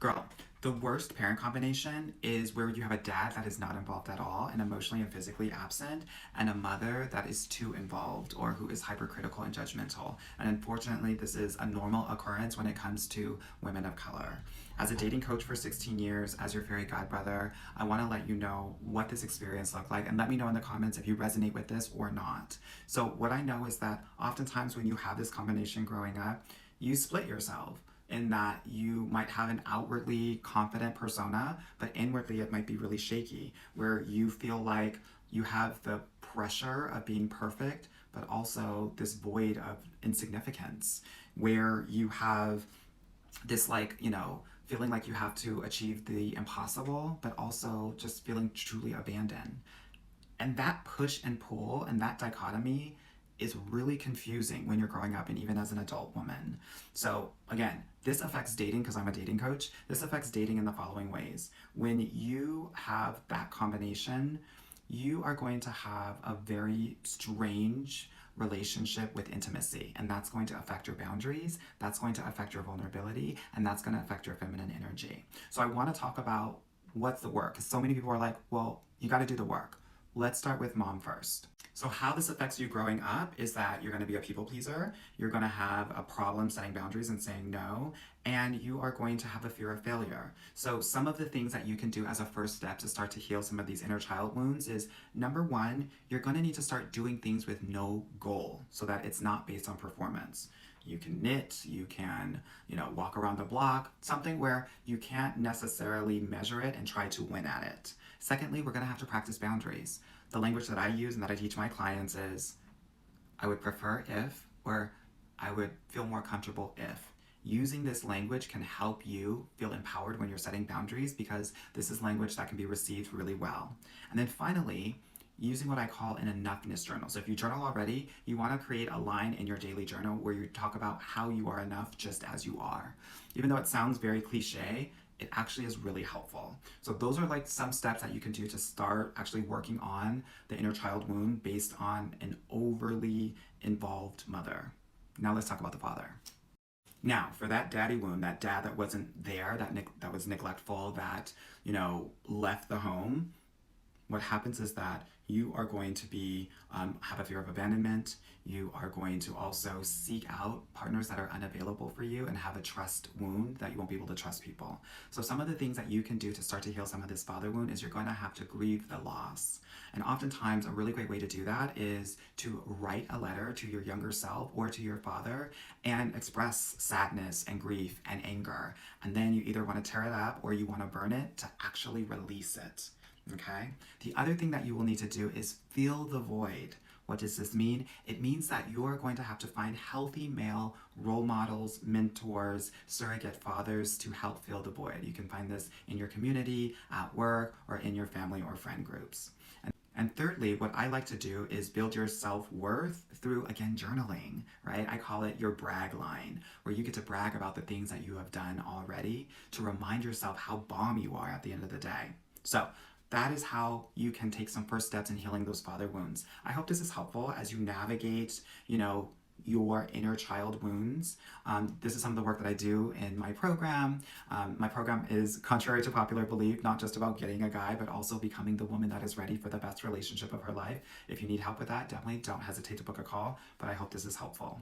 Girl, the worst parent combination is where you have a dad that is not involved at all and emotionally and physically absent, and a mother that is too involved or who is hypercritical and judgmental. And unfortunately, this is a normal occurrence when it comes to women of color. As a dating coach for 16 years, as your fairy godbrother, I want to let you know what this experience looked like, and let me know in the comments if you resonate with this or not. So what I know is that oftentimes when you have this combination growing up, you split yourself in that you might have an outwardly confident persona, but inwardly it might be really shaky, where you feel like you have the pressure of being perfect, but also this void of insignificance, where you have this, feeling like you have to achieve the impossible, but also just feeling truly abandoned. And that push and pull and that dichotomy is really confusing when you're growing up and even as an adult woman. So again, this affects dating because I'm a dating coach. This affects dating in the following ways. When you have that combination, you are going to have a very strange relationship with intimacy, and that's going to affect your boundaries, that's going to affect your vulnerability, and that's going to affect your feminine energy. So I want to talk about what's the work, because so many people are like, well, you got to do the work. Let's start with mom first. So how this affects you growing up is that you're going to be a people pleaser, you're going to have a problem setting boundaries and saying no, and you are going to have a fear of failure. So some of the things that you can do as a first step to start to heal some of these inner child wounds is, number one, you're going to need to start doing things with no goal so that it's not based on performance. You can knit, you can, walk around the block, something where you can't necessarily measure it and try to win at it. Secondly, we're going to have to practice boundaries. The language that I use and that I teach my clients is, I would prefer if, or I would feel more comfortable if. Using this language can help you feel empowered when you're setting boundaries, because this is language that can be received really well. And then finally, using what I call an enoughness journal. So if you journal already, you want to create a line in your daily journal where you talk about how you are enough just as you are. Even though it sounds very cliche, it actually is really helpful. So those are like some steps that you can do to start actually working on the inner child wound based on an overly involved mother. Now let's talk about the father. Now, for that daddy wound, that dad that wasn't there, that was neglectful, that, left the home, what happens is that you are going to be have a fear of abandonment. You are going to also seek out partners that are unavailable for you and have a trust wound that you won't be able to trust people. So some of the things that you can do to start to heal some of this father wound is you're going to have to grieve the loss. And oftentimes a really great way to do that is to write a letter to your younger self or to your father and express sadness and grief and anger. And then you either want to tear it up or you want to burn it to actually release it. Okay? The other thing that you will need to do is fill the void. What does this mean? It means that you're going to have to find healthy male role models, mentors, surrogate fathers to help fill the void. You can find this in your community, at work, or in your family or friend groups. And thirdly, what I like to do is build your self-worth through, again, journaling, right? I call it your brag line, where you get to brag about the things that you have done already to remind yourself how bomb you are at the end of the day. So that is how you can take some first steps in healing those father wounds. I hope this is helpful as you navigate, your inner child wounds. This is some of the work that I do in my program. My program is, contrary to popular belief, not just about getting a guy, but also becoming the woman that is ready for the best relationship of her life. If you need help with that, definitely don't hesitate to book a call, but I hope this is helpful.